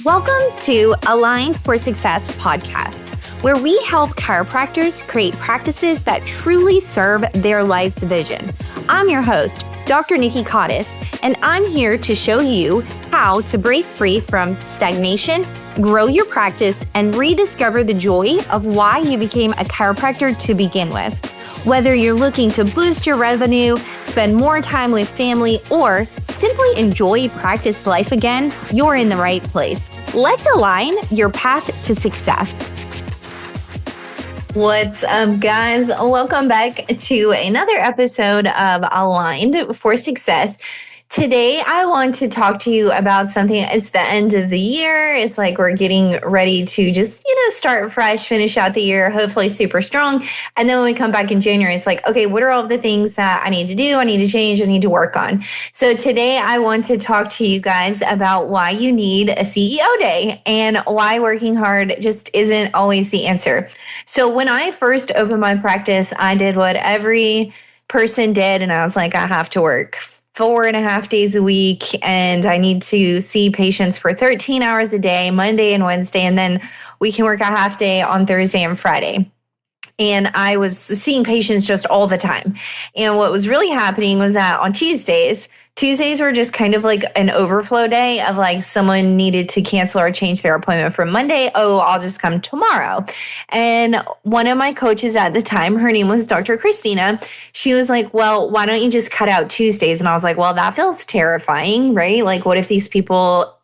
Welcome to Aligned for Success podcast, where we help chiropractors create practices that truly serve their life's vision. I'm your host, Dr. Nikki, and I'm here to show you how to break free from stagnation, grow your practice, and rediscover the joy of why you became a chiropractor to begin with. Whether you're looking to boost your revenue, spend more time with family, or simply enjoy practice life again, you're in the right place. Let's align your path to success. What's up, guys? Welcome back to another episode of Aligned for Success. Today, I want to talk to you about something. It's the end of the year. It's like we're getting ready to just, start fresh, finish out the year, hopefully super strong. And then when we come back in January, it's like, okay, what are all the things that I need to do? I need to change. I need to work on. So today, I want to talk to you guys about why you need a CEO day and why working hard just isn't always the answer. So when I first opened my practice, I did what every person did. And I was like, I have to work 4.5 days a week, and I need to see patients for 13 hours a day, Monday and Wednesday, and then we can work a half day on Thursday and Friday. And I was seeing patients just all the time. And what was really happening was that on Tuesdays were just kind of like an overflow day of like someone needed to cancel or change their appointment from Monday. Oh, I'll just come tomorrow. And one of my coaches at the time, her name was Dr. Christina. She was like, well, why don't you just cut out Tuesdays? And I was like, well, that feels terrifying, right? Like, what if these people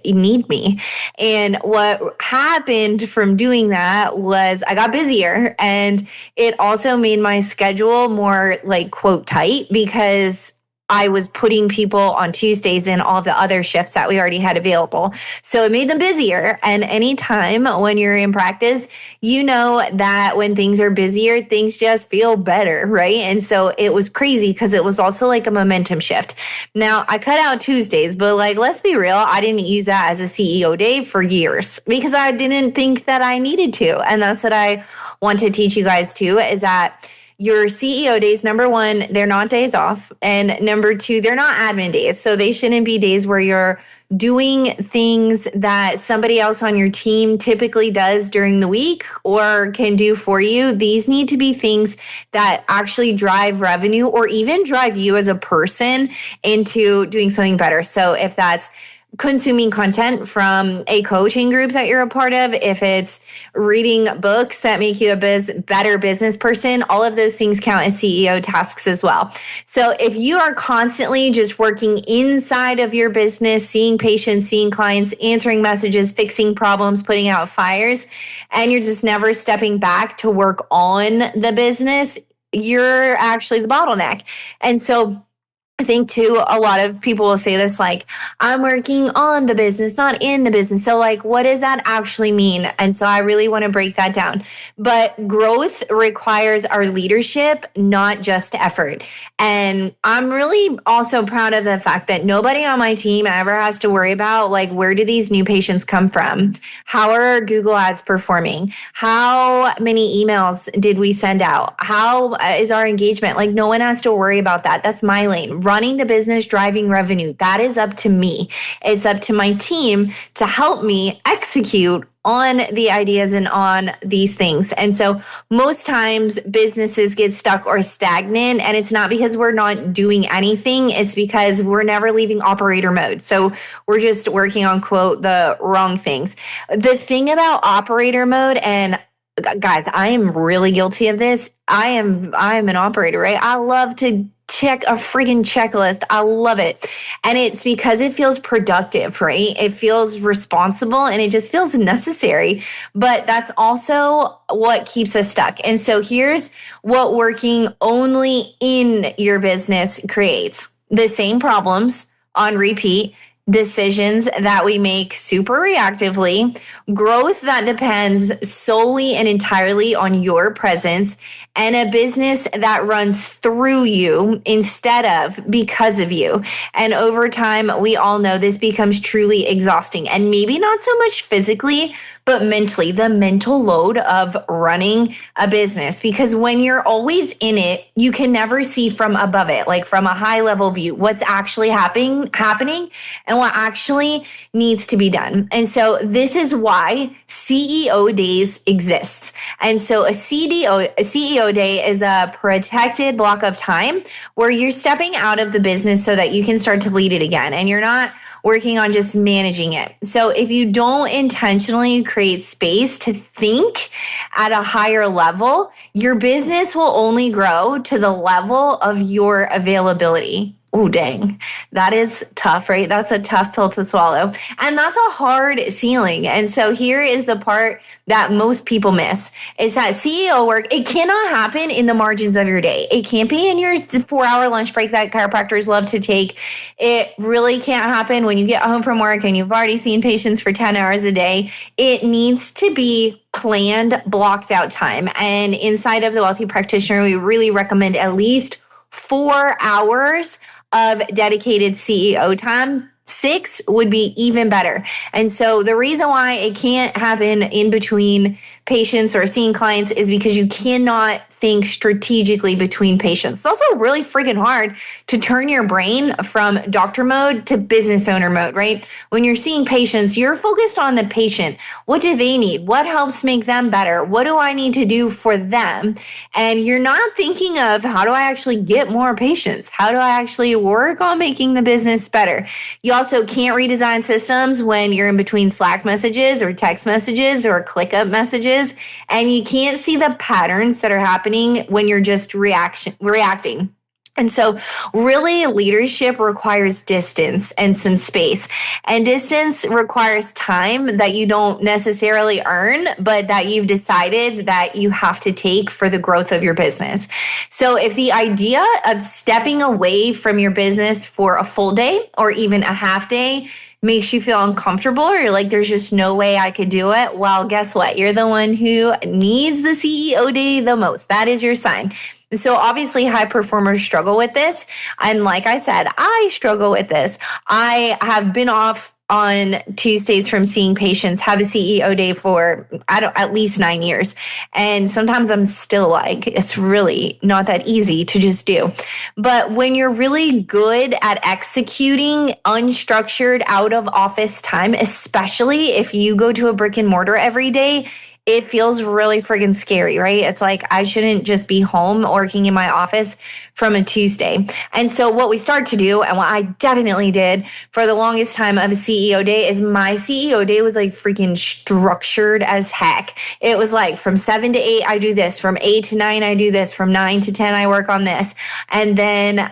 need me? And what happened from doing that was I got busier, and it also made my schedule more like quote tight because I was putting people on Tuesdays in all of the other shifts that we already had available. So it made them busier. And anytime when you're in practice, you know that when things are busier, things just feel better, right? And so it was crazy because it was also like a momentum shift. Now, I cut out Tuesdays, but like, let's be real, I didn't use that as a CEO day for years because I didn't think that I needed to. And that's what I want to teach you guys too, is that your CEO days, number one, they're not days off. And number two, they're not admin days. So they shouldn't be days where you're doing things that somebody else on your team typically does during the week or can do for you. These need to be things that actually drive revenue or even drive you as a person into doing something better. So if that's consuming content from a coaching group that you're a part of, if it's reading books that make you a better business person, all of those things count as CEO tasks as well. So if you are constantly just working inside of your business, seeing patients, seeing clients, answering messages, fixing problems, putting out fires, and you're just never stepping back to work on the business, you're actually the bottleneck. And so I think too, a lot of people will say this, like, I'm working on the business, not in the business. So like, what does that actually mean? And so I really want to break that down. But growth requires our leadership, not just effort. And I'm really also proud of the fact that nobody on my team ever has to worry about like, where do these new patients come from? How are our Google ads performing? How many emails did we send out? How is our engagement? Like, no one has to worry about that. That's my lane. Running the business, driving revenue, that is up to me. It's up to my team to help me execute on the ideas and on these things. And so most times businesses get stuck or stagnant, and it's not because we're not doing anything. It's because we're never leaving operator mode. So we're just working on, quote, the wrong things. The thing about operator mode, and guys, I am really guilty of this. I'm an operator, right? I love to check a friggin' checklist. I love it. And it's because it feels productive, right? It feels responsible and it just feels necessary. But that's also what keeps us stuck. And so here's what working only in your business creates: the same problems on repeat, decisions that we make super reactively, growth that depends solely and entirely on your presence, and a business that runs through you instead of because of you. And over time, we all know this becomes truly exhausting, and maybe not so much physically, but mentally, the mental load of running a business. Because when you're always in it, you can never see from above it, like from a high level view, what's actually happening and what actually needs to be done. And so this is why CEO days exists. And so a CEO day is a protected block of time where you're stepping out of the business so that you can start to lead it again. And you're not working on just managing it. So if you don't intentionally create space to think at a higher level, your business will only grow to the level of your availability. Oh, dang. That is tough, right? That's a tough pill to swallow. And that's a hard ceiling. And so here is the part that most people miss is that CEO work, it cannot happen in the margins of your day. It can't be in your 4-hour lunch break that chiropractors love to take. It really can't happen when you get home from work and you've already seen patients for 10 hours a day. It needs to be planned, blocked out time. And inside of the Wealthy Practitioner, we really recommend at least 4 hours of dedicated CEO time. 6 would be even better. And so the reason why it can't happen in between patients or seeing clients is because you cannot think strategically between patients. It's also really freaking hard to turn your brain from doctor mode to business owner mode, right? When you're seeing patients, you're focused on the patient. What do they need? What helps make them better? What do I need to do for them? And you're not thinking of how do I actually get more patients? How do I actually work on making the business better? You also can't redesign systems when you're in between Slack messages or text messages or ClickUp messages. And you can't see the patterns that are happening when you're just reacting. And so really leadership requires distance and some space. And distance requires time that you don't necessarily earn, but that you've decided that you have to take for the growth of your business. So if the idea of stepping away from your business for a full day or even a half day makes you feel uncomfortable or you're like, there's just no way I could do it. Well, guess what? You're the one who needs the CEO day the most. That is your sign. So obviously high performers struggle with this. And like I said, I struggle with this. I have been off on Tuesdays from seeing patients, have a CEO day for at least 9 years. And sometimes I'm still like, it's really not that easy to just do. But when you're really good at executing unstructured out of office time, especially if you go to a brick and mortar every day, it feels really friggin' scary, right? It's like I shouldn't just be home working in my office from a Tuesday. And so what we start to do, and what I definitely did for the longest time of a CEO day, is my CEO day was like freaking structured as heck. It was like from 7 to 8, I do this. From 8 to 9, I do this. From 9 to 10, I work on this. And then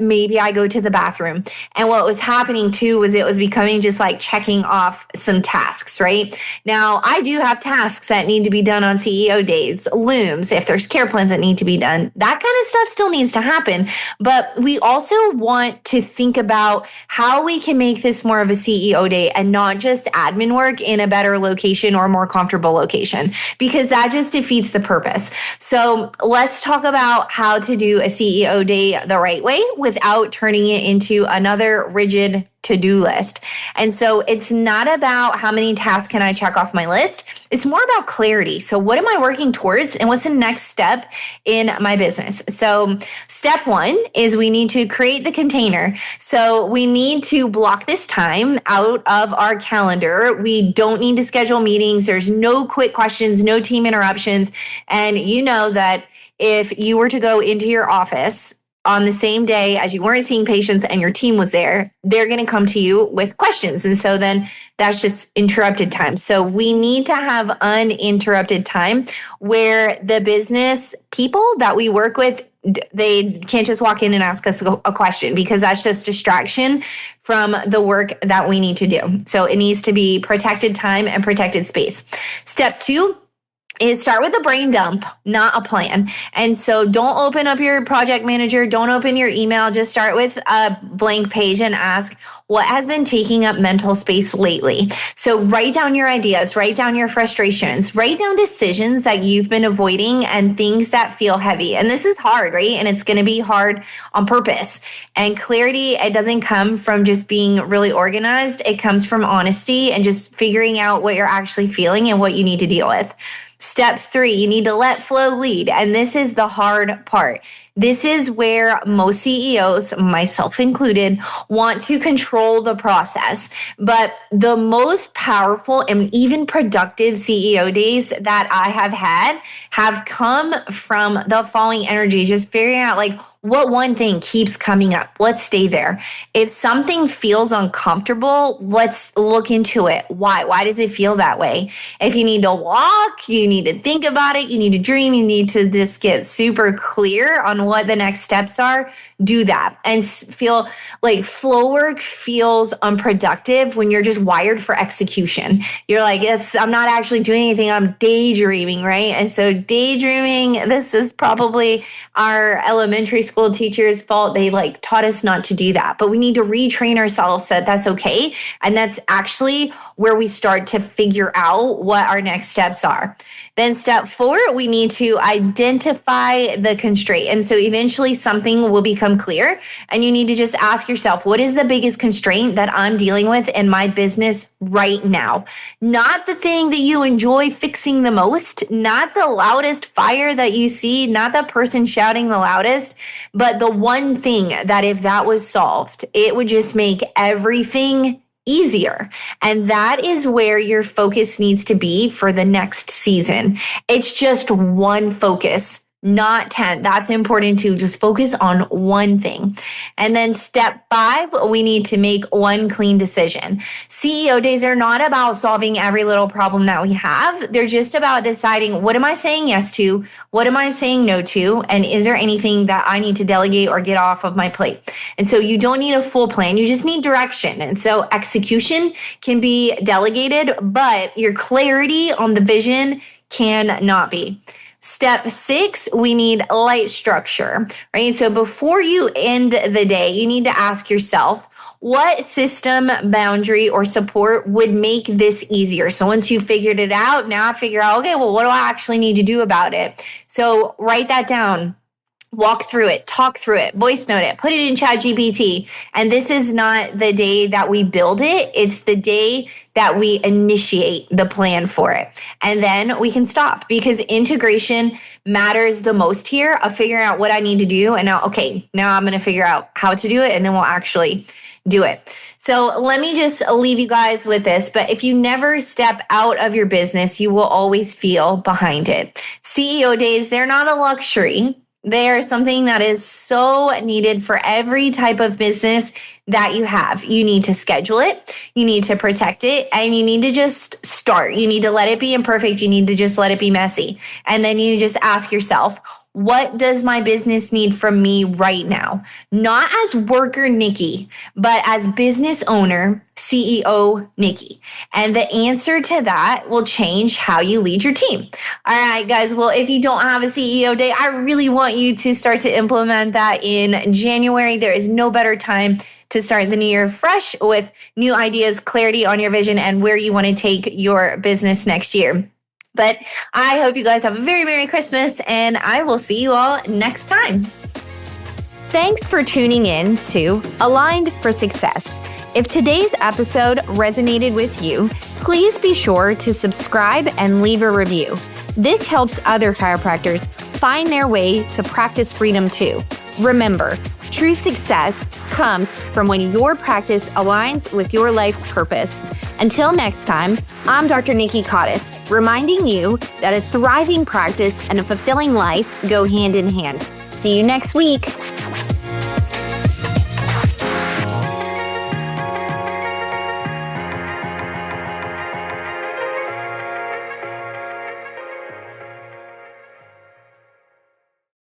maybe I go to the bathroom. And what was happening too was it was becoming just like checking off some tasks, right? Now, I do have tasks that need to be done on CEO days, looms, if there's care plans that need to be done, that kind of stuff still needs to happen. But we also want to think about how we can make this more of a CEO day and not just admin work in a better location or more comfortable location, because that just defeats the purpose. So let's talk about how to do a CEO day the right way without turning it into another rigid to-do list. And so it's not about how many tasks can I check off my list. It's more about clarity. So what am I working towards and what's the next step in my business? So step 1 is we need to create the container. So we need to block this time out of our calendar. We don't need to schedule meetings. There's no quick questions, no team interruptions. And you know that if you were to go into your office on the same day as you weren't seeing patients and your team was there, they're going to come to you with questions. And so then that's just interrupted time. So we need to have uninterrupted time where the business people that we work with, they can't just walk in and ask us a question, because that's just distraction from the work that we need to do. So it needs to be protected time and protected space. Step 2 is start with a brain dump, not a plan. And so don't open up your project manager. Don't open your email. Just start with a blank page and ask, What has been taking up mental space lately? So write down your ideas, write down your frustrations, write down decisions that you've been avoiding and things that feel heavy. And this is hard, right? And it's going to be hard on purpose. And clarity, it doesn't come from just being really organized. It comes from honesty and just figuring out what you're actually feeling and what you need to deal with. Step 3, you need to let flow lead. And this is the hard part. This is where most CEOs, myself included, want to control the process. But the most powerful and even productive CEO days that I have had have come from the following energy, just figuring out like, what one thing keeps coming up? Let's stay there. If something feels uncomfortable, let's look into it. Why? Why does it feel that way? If you need to walk, you need to think about it, you need to dream, you need to just get super clear on what the next steps are, do that. And feel like flow work feels unproductive when you're just wired for execution. You're like, yes, I'm not actually doing anything, I'm daydreaming, right? And so daydreaming, this is probably our elementary school teachers' fault. They like taught us not to do that, but we need to retrain ourselves that that's okay. And that's actually where we start to figure out what our next steps are. Then step 4, we need to identify the constraint. And so eventually something will become clear and you need to just ask yourself, what is the biggest constraint that I'm dealing with in my business right now? Not the thing that you enjoy fixing the most, not the loudest fire that you see, not the person shouting the loudest, but the one thing that if that was solved, it would just make everything easier. And that is where your focus needs to be for the next season. It's just one focus, not 10. That's important too. Just focus on one thing. And then step 5, we need to make one clean decision. CEO days are not about solving every little problem that we have. They're just about deciding, what am I saying yes to? What am I saying no to? And is there anything that I need to delegate or get off of my plate? And so you don't need a full plan. You just need direction. And so execution can be delegated, but your clarity on the vision cannot be. Step 6, we need light structure, right? So before you end the day, you need to ask yourself, what system, boundary, or support would make this easier? So once you figured it out, now figure out, okay, well, what do I actually need to do about it? So write that down. Walk through it, talk through it, voice note it, put it in ChatGPT. And this is not the day that we build it. It's the day that we initiate the plan for it. And then we can stop because integration matters the most here of figuring out what I need to do. And now I'm going to figure out how to do it. And then we'll actually do it. So let me just leave you guys with this. But if you never step out of your business, you will always feel behind it. CEO days, they're not a luxury. They are something that is so needed for every type of business that you have. You need to schedule it, you need to protect it, and you need to just start. You need to let it be imperfect. You need to just let it be messy. And then you just ask yourself, what does my business need from me right now? Not as worker Nikki, but as business owner, CEO Nikki. And the answer to that will change how you lead your team. All right, guys. Well, if you don't have a CEO day, I really want you to start to implement that in January. There is no better time to start the new year fresh with new ideas, clarity on your vision, and where you want to take your business next year. But I hope you guys have a very Merry Christmas, and I will see you all next time. Thanks for tuning in to Aligned for Success. If today's episode resonated with you, please be sure to subscribe and leave a review. This helps other chiropractors find their way to practice freedom too. Remember, true success comes from when your practice aligns with your life's purpose. Until next time, I'm Dr. Nikki Cottis, reminding you that a thriving practice and a fulfilling life go hand in hand. See you next week.